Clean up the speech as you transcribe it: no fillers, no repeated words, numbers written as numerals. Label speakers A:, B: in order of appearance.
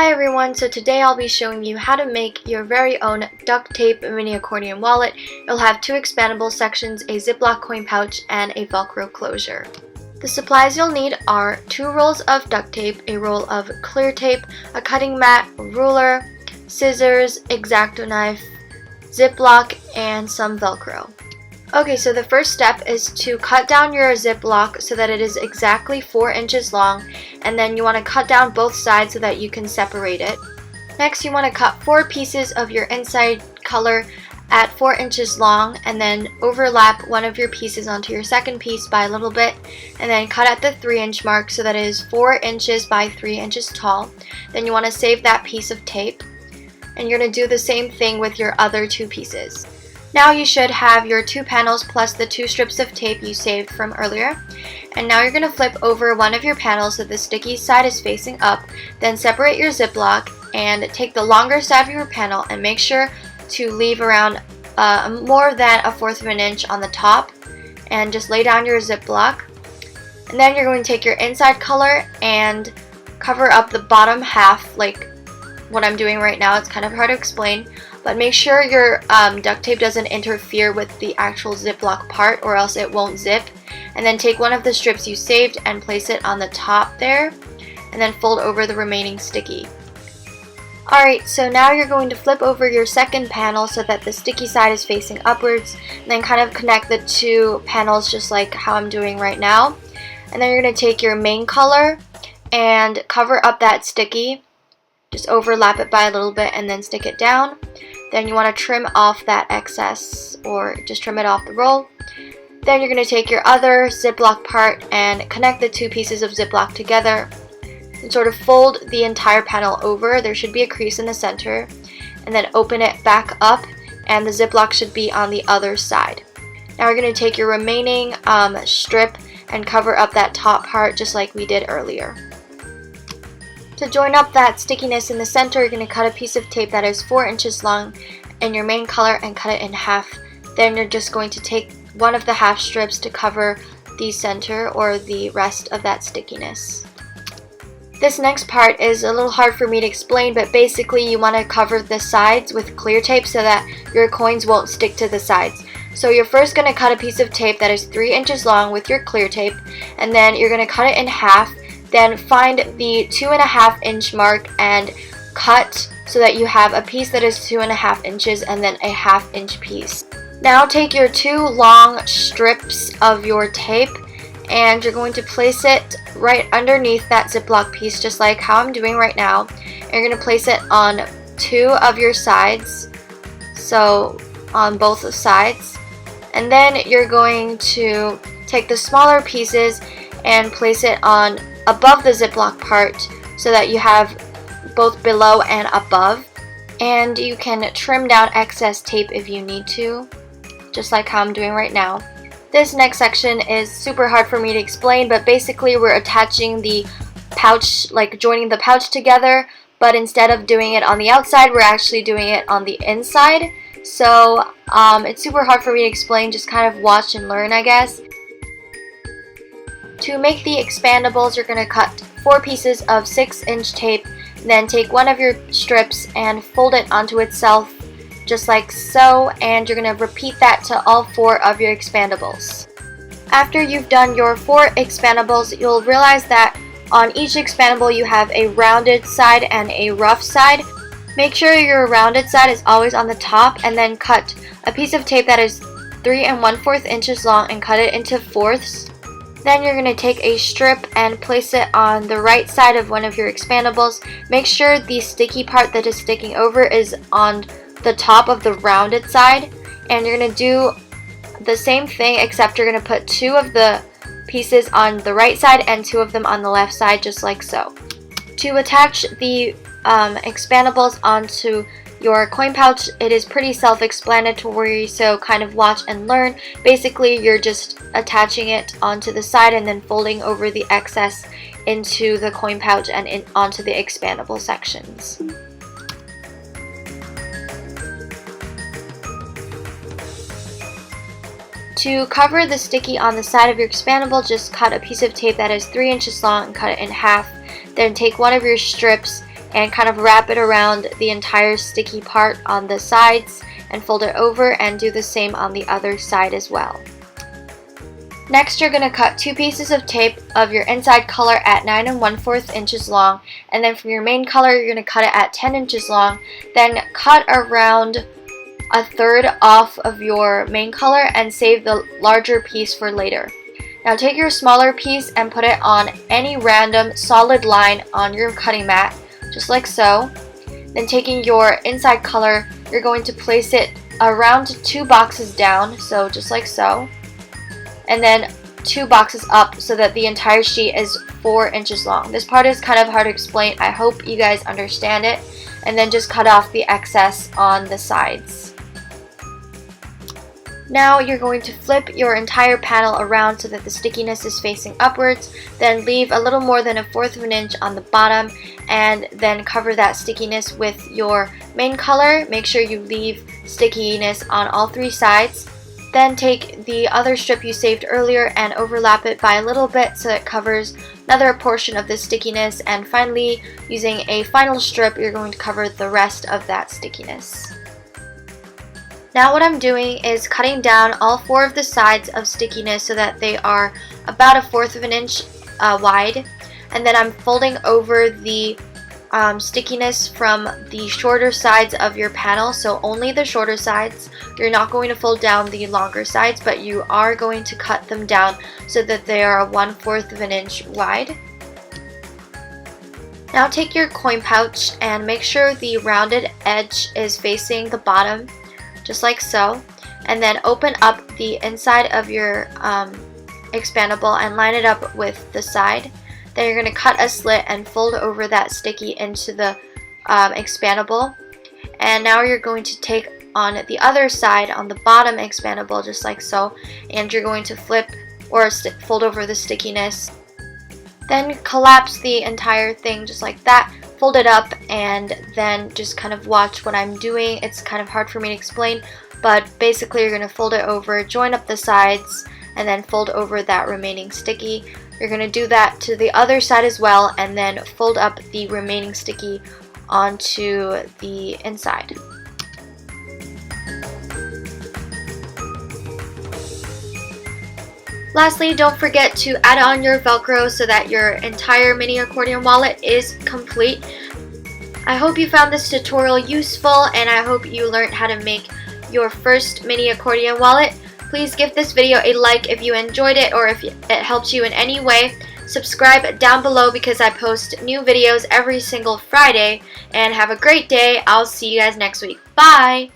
A: Hi everyone, so today I'll be showing you how to make your very own duct tape mini accordion wallet. It'll have two expandable sections, a Ziploc coin pouch, and a velcro closure. The supplies you'll need are 2 rolls of duct tape, a roll of clear tape, a cutting mat, ruler, scissors, X-Acto knife, Ziploc, and some velcro. Okay, so the first step is to cut down your Ziploc so that it is exactly 4 inches long, and then you want to cut down both sides so that you can separate it. Next, you want to cut 4 pieces of your inside color at 4 inches long, and then overlap one of your pieces onto your second piece by a little bit, and then cut at the 3-inch mark so that it is 4 inches by 3 inches tall. Then you want to save that piece of tape, and you're going to do the same thing with your other 2 pieces. Now you should have your 2 panels plus the 2 strips of tape you saved from earlier. And now you're going to flip over one of your panels so the sticky side is facing up. Then separate your Ziploc and take the longer side of your panel and make sure to leave around more than 1/4 of an inch on the top. And just lay down your Ziploc. And then you're going to take your inside color and cover up the bottom half like what I'm doing right now. It's kind of hard to explain. But make sure your duct tape doesn't interfere with the actual Ziploc part, or else it won't zip. And then take one of the strips you saved and place it on the top there, and then fold over the remaining sticky. Alright, so now you're going to flip over your second panel so that the sticky side is facing upwards, and then kind of connect the 2 panels just like how I'm doing right now. And then you're going to take your main color and cover up that sticky. Just overlap it by a little bit and then stick it down. Then you want to trim off that excess, or just trim it off the roll. Then you're going to take your other Ziploc part and connect the 2 pieces of Ziploc together and sort of fold the entire panel over. There should be a crease in the center, and then open it back up, and the Ziploc should be on the other side. Now we're going to take your remaining strip and cover up that top part just like we did earlier. To join up that stickiness in the center, you're going to cut a piece of tape that is 4 inches long in your main color and cut it in half. Then you're just going to take one of the half strips to cover the center or the rest of that stickiness. This next part is a little hard for me to explain, but basically you want to cover the sides with clear tape so that your coins won't stick to the sides. So you're first going to cut a piece of tape that is 3 inches long with your clear tape, and then you're going to cut it in half. Then find the 2.5-inch mark and cut so that you have a piece that is 2.5 inches and then a 1/2-inch piece. Now take your 2 long strips of your tape and you're going to place it right underneath that Ziploc piece just like how I'm doing right now. And you're going to place it on 2 of your sides, so on both sides. And then you're going to take the smaller pieces and place it on above the Ziploc part so that you have both below and above, and you can trim down excess tape if you need to, just like how I'm doing right now. This next section is super hard for me to explain, but basically we're attaching the pouch, like joining the pouch together, but instead of doing it on the outside, we're actually doing it on the inside. So it's super hard for me to explain, just kind of watch and learn, I guess. To make the expandables, you're going to cut 4 pieces of 6-inch tape, then take one of your strips and fold it onto itself just like so, and you're going to repeat that to all 4 of your expandables. After you've done your 4 expandables, you'll realize that on each expandable you have a rounded side and a rough side. Make sure your rounded side is always on the top, and then cut a piece of tape that is 3 1/4 inches long and cut it into fourths. Then you're going to take a strip and place it on the right side of one of your expandables. Make sure the sticky part that is sticking over is on the top of the rounded side. And you're going to do the same thing, except you're going to put 2 of the pieces on the right side and 2 of them on the left side, just like so. To attach the expandables onto your coin pouch, it is pretty self-explanatory, so kind of watch and learn. Basically, you're just attaching it onto the side and then folding over the excess into the coin pouch and onto the expandable sections. To cover the sticky on the side of your expandable, just cut a piece of tape that is 3 inches long and cut it in half. Then take one of your strips and kind of wrap it around the entire sticky part on the sides and fold it over, and do the same on the other side as well. Next, you're going to cut 2 pieces of tape of your inside color at 9 1/4 inches long, and then from your main color you're going to cut it at 10 inches long. Then cut around 1/3 off of your main color and save the larger piece for later. Now take your smaller piece and put it on any random solid line on your cutting mat, just like so. Then taking your inside color, you're going to place it around 2 boxes down, so just like so. And then 2 boxes up so that the entire sheet is 4 inches long. This part is kind of hard to explain. I hope you guys understand it. And then just cut off the excess on the sides. Now you're going to flip your entire panel around so that the stickiness is facing upwards. Then leave a little more than 1/4 of an inch on the bottom, and then cover that stickiness with your main color. Make sure you leave stickiness on all 3 sides. Then take the other strip you saved earlier and overlap it by a little bit so it covers another portion of the stickiness. And finally, using a final strip, you're going to cover the rest of that stickiness. Now what I'm doing is cutting down all 4 of the sides of stickiness so that they are about 1/4 of an inch wide. And then I'm folding over the stickiness from the shorter sides of your panel, so only the shorter sides. You're not going to fold down the longer sides, but you are going to cut them down so that they are 1/4 of an inch wide. Now take your coin pouch and make sure the rounded edge is facing the bottom, just like so, and then open up the inside of your expandable and line it up with the side. Then you're going to cut a slit and fold over that sticky into the expandable. And now you're going to take on the other side on the bottom expandable, just like so, and you're going to flip or fold over the stickiness. Then collapse the entire thing just like that, fold it up, and then just kind of watch what I'm doing. It's kind of hard for me to explain, but basically you're going to fold it over, join up the sides, and then fold over that remaining sticky. You're going to do that to the other side as well, and then fold up the remaining sticky onto the inside. Lastly, don't forget to add on your Velcro so that your entire mini accordion wallet is complete. I hope you found this tutorial useful, and I hope you learned how to make your first mini accordion wallet. Please give this video a like if you enjoyed it or if it helped you in any way. Subscribe down below because I post new videos every single Friday. And have a great day. I'll see you guys next week. Bye!